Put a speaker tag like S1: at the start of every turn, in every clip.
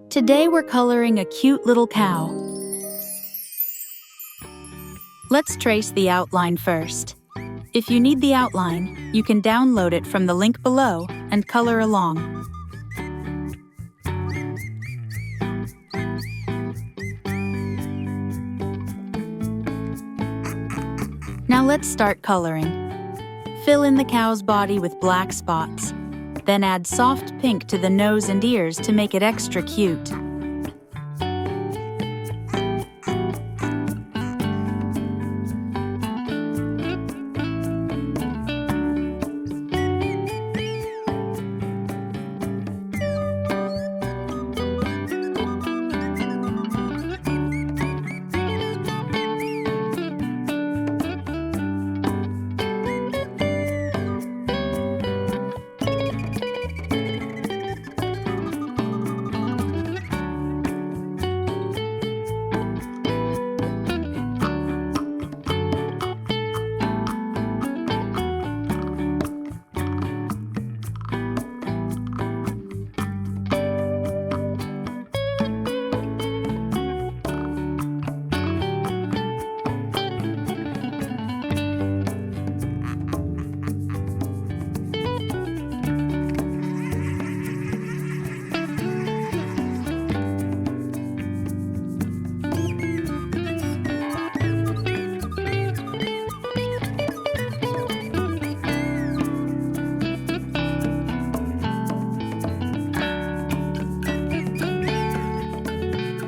S1: Today we're coloring a cute little cow. Let's trace the outline first. If you need the outline, you can download it from the link below and color along. Now let's start coloring. Fill in the cow's body with black spots. Then add soft pink to the nose and ears to make it extra cute.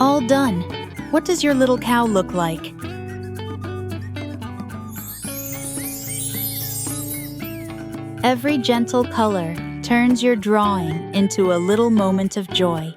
S1: All done. What does your little cow look like? Every gentle color turns your drawing into a little moment of joy.